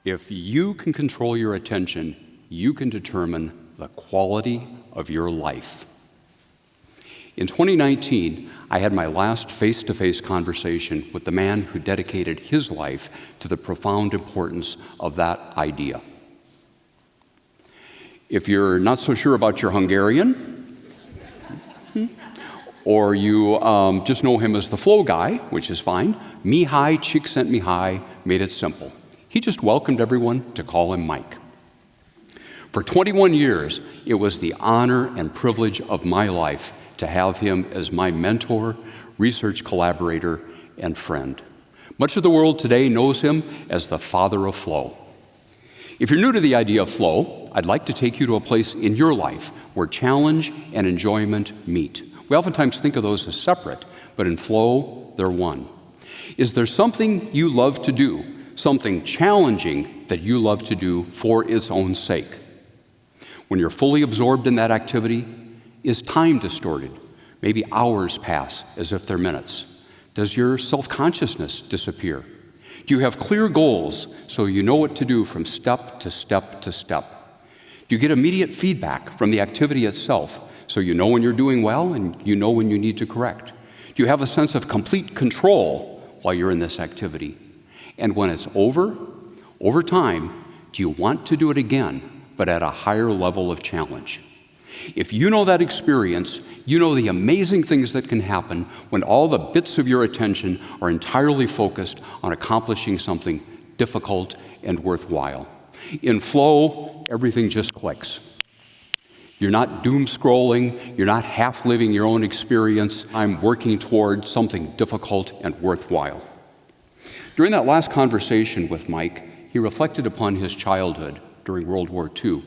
If you can control your attention, you can determine the quality of your life. In 2019, I had my last face-to-face conversation with the man who dedicated his life to the profound importance of that idea. If you're not so sure about your Hungarian, or you just know him as the flow guy, which is fine, Mihai Csikszentmihalyi made it simple. He just welcomed everyone to call him Mike. For 21 years, it was the honor and privilege of my life to have him as my mentor, research collaborator, and friend. Much of the world today knows him as the father of flow. If you're new to the idea of flow, I'd like to take you to a place in your life where challenge and enjoyment meet. We oftentimes think of those as separate, but in flow, they're one. Is there something you love to do, something challenging that you love to do for its own sake? When you're fully absorbed in that activity, is time distorted? Maybe hours pass as if they're minutes. Does your self-consciousness disappear? Do you have clear goals so you know what to do from step to step to step? Do you get immediate feedback from the activity itself so you know when you're doing well and you know when you need to correct? Do you have a sense of complete control while you're in this activity? And when it's over time, do you want to do it again, but at a higher level of challenge? If you know that experience, you know the amazing things that can happen when all the bits of your attention are entirely focused on accomplishing something difficult and worthwhile. In flow, everything just clicks. You're not doom scrolling, you're not half living your own experience. I'm working toward something difficult and worthwhile. During that last conversation with Mike, he reflected upon his childhood during World War II.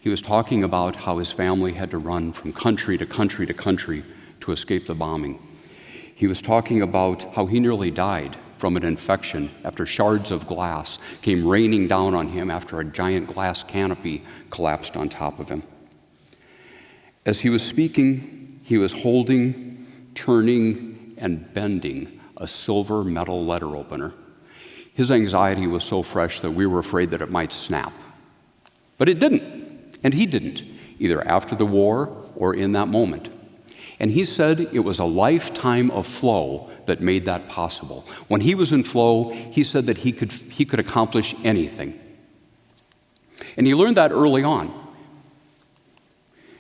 He was talking about how his family had to run from country to country to country to escape the bombing. He was talking about how he nearly died from an infection after shards of glass came raining down on him after a giant glass canopy collapsed on top of him. As he was speaking, he was holding, turning, and bending a silver metal letter opener. His anxiety was so fresh that we were afraid that it might snap. But it didn't. And he didn't, either after the war or in that moment. And he said it was a lifetime of flow that made that possible. When he was in flow, he said that he could accomplish anything. And he learned that early on.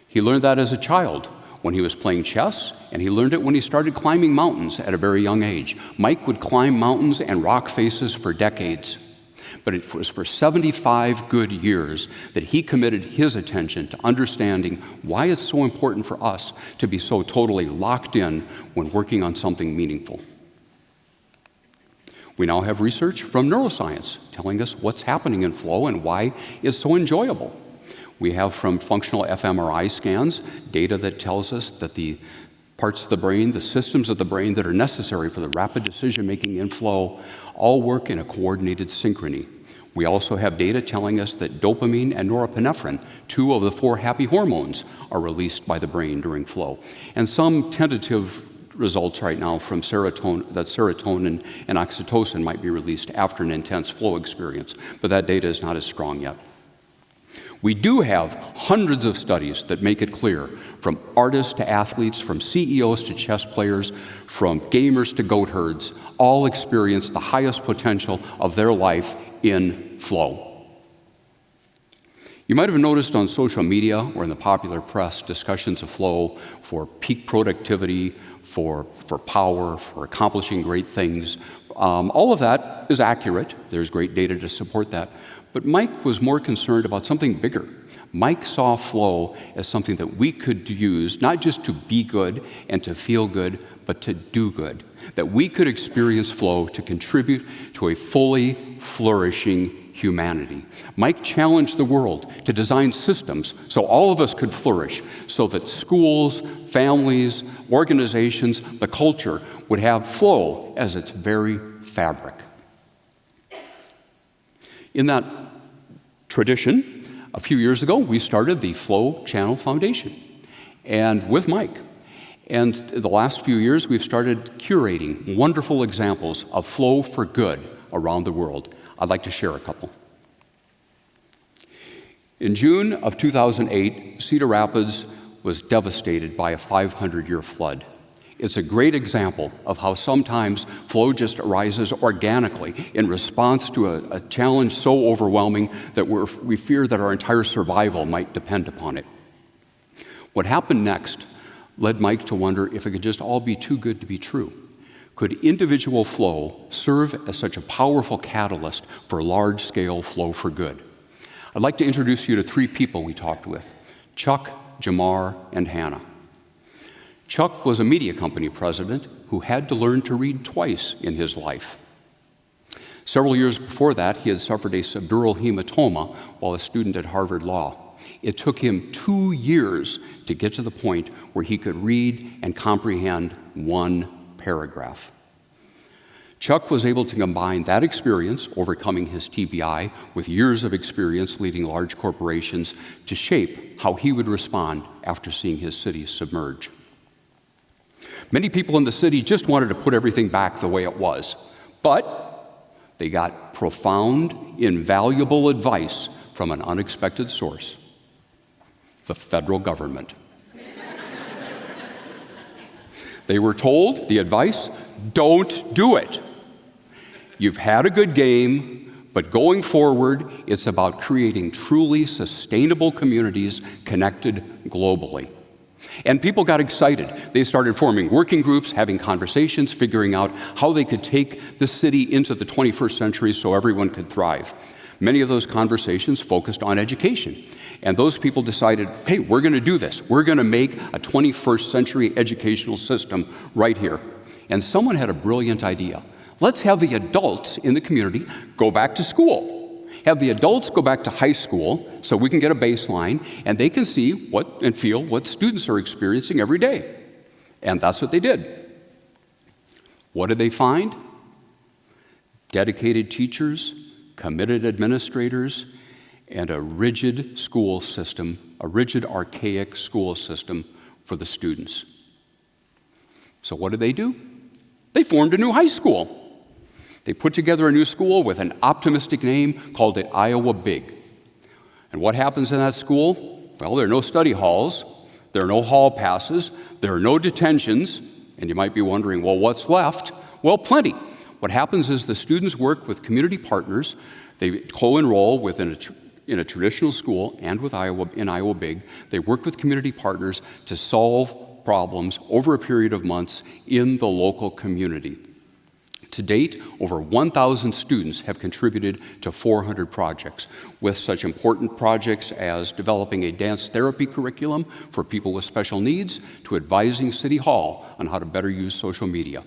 He learned that as a child when he was playing chess, and he learned it when he started climbing mountains at a very young age. Mike would climb mountains and rock faces for decades. But it was for 75 good years that he committed his attention to understanding why it's so important for us to be so totally locked in when working on something meaningful. We now have research from neuroscience telling us what's happening in flow and why it's so enjoyable. We have from functional fMRI scans data that tells us that the parts of the brain, the systems of the brain that are necessary for the rapid decision-making in flow, all work in a coordinated synchrony. We also have data telling us that dopamine and norepinephrine, 2 of the 4 happy hormones, are released by the brain during flow. And some tentative results right now from serotonin, that serotonin and oxytocin might be released after an intense flow experience, but that data is not as strong yet. We do have hundreds of studies that make it clear, from artists to athletes, from CEOs to chess players, from gamers to goat herds, all experience the highest potential of their life in flow. You might have noticed on social media or in the popular press discussions of flow for peak productivity, for power, for accomplishing great things. All of that is accurate. There's great data to support that. But Mike was more concerned about something bigger. Mike saw flow as something that we could use, not just to be good and to feel good, but to do good. That we could experience flow to contribute to a fully flourishing humanity. Mike challenged the world to design systems so all of us could flourish, so that schools, families, organizations, the culture would have flow as its very fabric. In that tradition, a few years ago, we started the Flow Channel Foundation, and with Mike. And the last few years, we've started curating wonderful examples of flow for good around the world. I'd like to share a couple. In June of 2008, Cedar Rapids was devastated by a 500-year flood. It's a great example of how sometimes flow just arises organically in response to a challenge so overwhelming that we fear that our entire survival might depend upon it. What happened next led Mike to wonder if it could just all be too good to be true. Could individual flow serve as such a powerful catalyst for large-scale flow for good? I'd like to introduce you to three people we talked with: Chuck, Jamar, and Hannah. Chuck was a media company president who had to learn to read twice in his life. Several years before that, he had suffered a subdural hematoma while a student at Harvard Law. It took him 2 years to get to the point where he could read and comprehend one paragraph. Chuck was able to combine that experience, overcoming his TBI, with years of experience leading large corporations to shape how he would respond after seeing his city submerge. Many people in the city just wanted to put everything back the way it was, but they got profound, invaluable advice from an unexpected source: the federal government. They were told the advice: don't do it. You've had a good game, but going forward, it's about creating truly sustainable communities connected globally. And people got excited. They started forming working groups, having conversations, figuring out how they could take the city into the 21st century so everyone could thrive. Many of those conversations focused on education. And those people decided, hey, we're going to do this. We're going to make a 21st century educational system right here. And someone had a brilliant idea. Let's have the adults in the community go back to school. Have the adults go back to high school so we can get a baseline and they can see and feel what students are experiencing every day. And that's what they did. What did they find? Dedicated teachers, committed administrators, and a rigid school system, a rigid, archaic school system for the students. So what did they do? They formed a new high school. They put together a new school with an optimistic name, called it Iowa Big. And what happens in that school? Well, there are no study halls, there are no hall passes, there are no detentions, and you might be wondering, well, what's left? Well, plenty. What happens is the students work with community partners. They co-enroll in a traditional school and in Iowa Big. They work with community partners to solve problems over a period of months in the local community. To date, over 1,000 students have contributed to 400 projects, with such important projects as developing a dance therapy curriculum for people with special needs to advising City Hall on how to better use social media.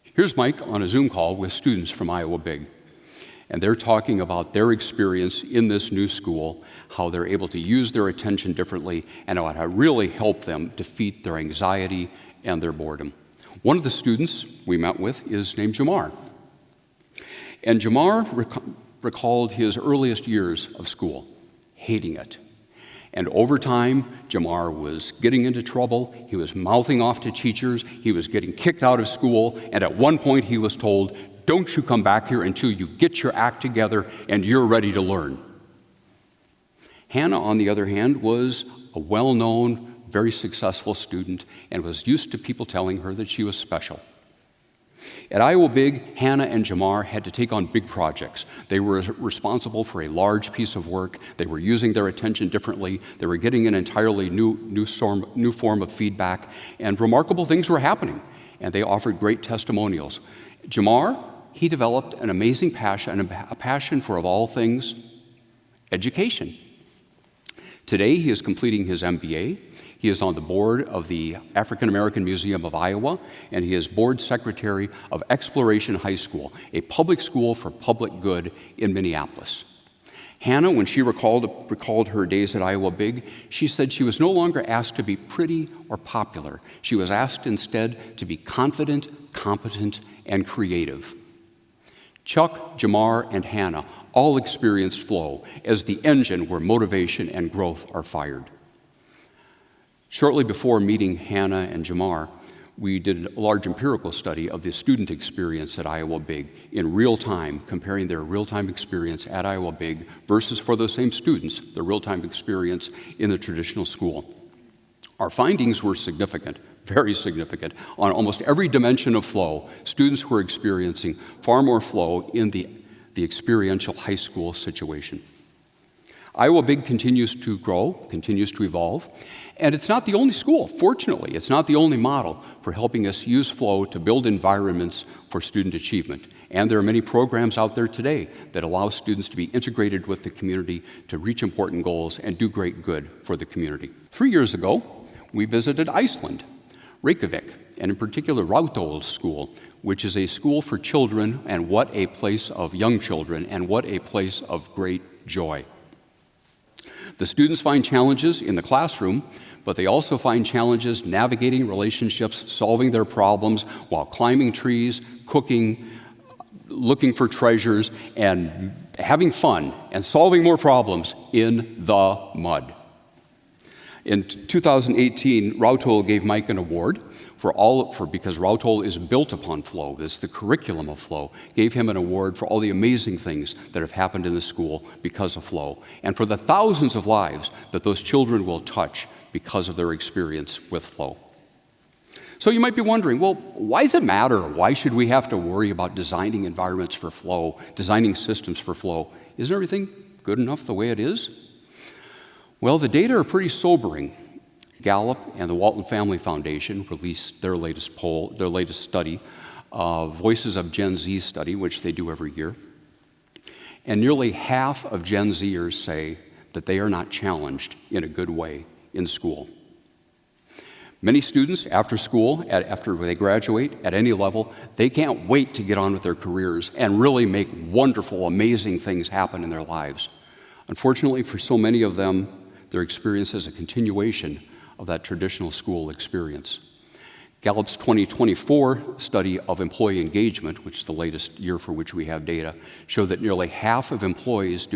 Here's Mike on a Zoom call with students from Iowa Big. And they're talking about their experience in this new school, how they're able to use their attention differently, and how to really help them defeat their anxiety and their boredom. One of the students we met with is named Jamar. And Jamar recalled his earliest years of school, hating it. And over time, Jamar was getting into trouble. He was mouthing off to teachers. He was getting kicked out of school. And at one point, he was told, "Don't you come back here until you get your act together and you're ready to learn." Hannah, on the other hand, was a well-known, very successful student and was used to people telling her that she was special. At Iowa Big, Hannah and Jamar had to take on big projects. They were responsible for a large piece of work. They were using their attention differently. They were getting an entirely new form of feedback, and remarkable things were happening, and they offered great testimonials. Jamar, he developed an amazing passion, a passion for, of all things, education. Today, he is completing his MBA. He is on the board of the African American Museum of Iowa, and he is board secretary of Exploration High School, a public school for public good in Minneapolis. Hannah, when she recalled her days at Iowa Big, she said she was no longer asked to be pretty or popular. She was asked instead to be confident, competent, and creative. Chuck, Jamar, and Hannah all experienced flow as the engine where motivation and growth are fired. Shortly before meeting Hannah and Jamar, we did a large empirical study of the student experience at Iowa Big in real time, comparing their real-time experience at Iowa Big versus, for those same students, the real-time experience in the traditional school. Our findings were significant, very significant. On almost every dimension of flow, students were experiencing far more flow in the experiential high school situation. Iowa Big continues to grow, continues to evolve, and it's not the only school, fortunately. It's not the only model for helping us use flow to build environments for student achievement. And there are many programs out there today that allow students to be integrated with the community to reach important goals and do great good for the community. 3 years ago, we visited Iceland, Reykjavik, and in particular Ráðhús School, which is a school for children, and what a place of young children, and what a place of great joy. The students find challenges in the classroom, but they also find challenges navigating relationships, solving their problems while climbing trees, cooking, looking for treasures, and having fun and solving more problems in the mud. In 2018, Ráðhús gave Mike an award because Ráðhús is built upon flow. It's the curriculum of flow. Gave him an award for all the amazing things that have happened in the school because of flow, and for the thousands of lives that those children will touch because of their experience with flow. So you might be wondering, well, why does it matter? Why should we have to worry about designing environments for flow, designing systems for flow? Isn't everything good enough the way it is? Well, the data are pretty sobering. Gallup and the Walton Family Foundation released their latest poll, their latest study, Voices of Gen Z study, which they do every year. And nearly half of Gen Zers say that they are not challenged in a good way in school. Many students after school, after they graduate at any level, they can't wait to get on with their careers and really make wonderful, amazing things happen in their lives. Unfortunately, for so many of them, their experience is a continuation of that traditional school experience. Gallup's 2024 study of employee engagement, which is the latest year for which we have data, showed that nearly half of employees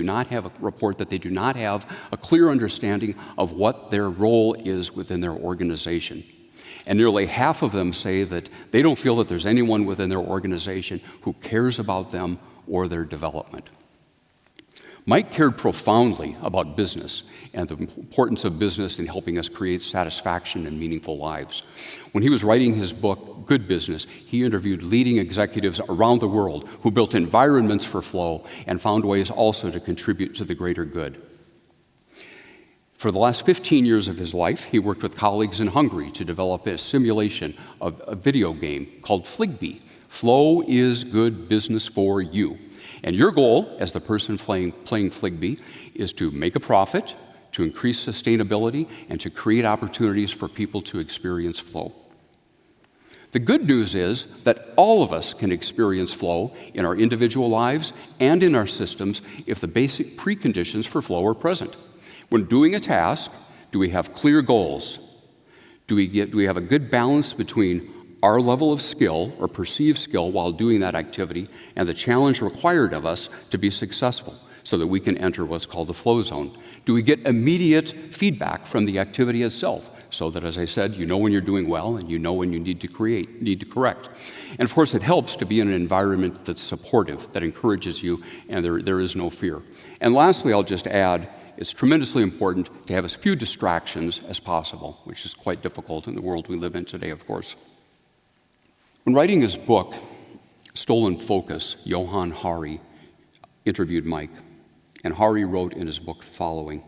report that they do not have a clear understanding of what their role is within their organization. And nearly half of them say that they don't feel that there's anyone within their organization who cares about them or their development. Mike cared profoundly about business and the importance of business in helping us create satisfaction and meaningful lives. When he was writing his book, Good Business, he interviewed leading executives around the world who built environments for flow and found ways also to contribute to the greater good. For the last 15 years of his life, he worked with colleagues in Hungary to develop a simulation of a video game called Fligby. Flow is good business for you. And your goal, as the person playing Fligby, is to make a profit, to increase sustainability, and to create opportunities for people to experience flow. The good news is that all of us can experience flow in our individual lives and in our systems if the basic preconditions for flow are present. When doing a task, do we have clear goals? Do we have a good balance between our level of skill or perceived skill while doing that activity and the challenge required of us to be successful so that we can enter what's called the flow zone? Do we get immediate feedback from the activity itself so that, as I said, you know when you're doing well and you know when you need to correct? And of course, it helps to be in an environment that's supportive, that encourages you, and there is no fear. And lastly, I'll just add, it's tremendously important to have as few distractions as possible, which is quite difficult in the world we live in today, of course. When writing his book, Stolen Focus, Johan Hari interviewed Mike, and Hari wrote in his book the following: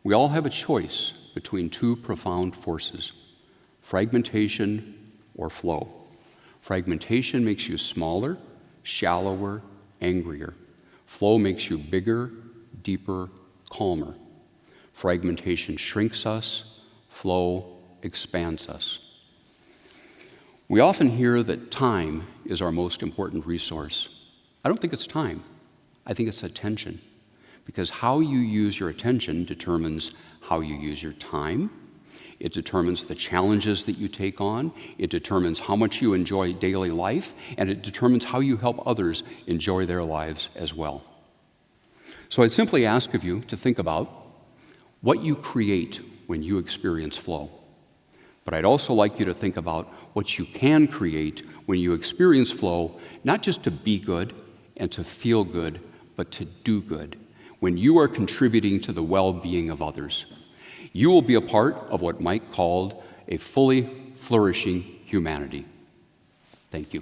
"We all have a choice between two profound forces, fragmentation or flow. Fragmentation makes you smaller, shallower, angrier. Flow makes you bigger, deeper, calmer. Fragmentation shrinks us, flow expands us." We often hear that time is our most important resource. I don't think it's time. I think it's attention. Because how you use your attention determines how you use your time. It determines the challenges that you take on. It determines how much you enjoy daily life. And it determines how you help others enjoy their lives as well. So I'd simply ask of you to think about what you create when you experience flow. But I'd also like you to think about what you can create when you experience flow, not just to be good and to feel good, but to do good, when you are contributing to the well-being of others. You will be a part of what Mike called a fully flourishing humanity. Thank you.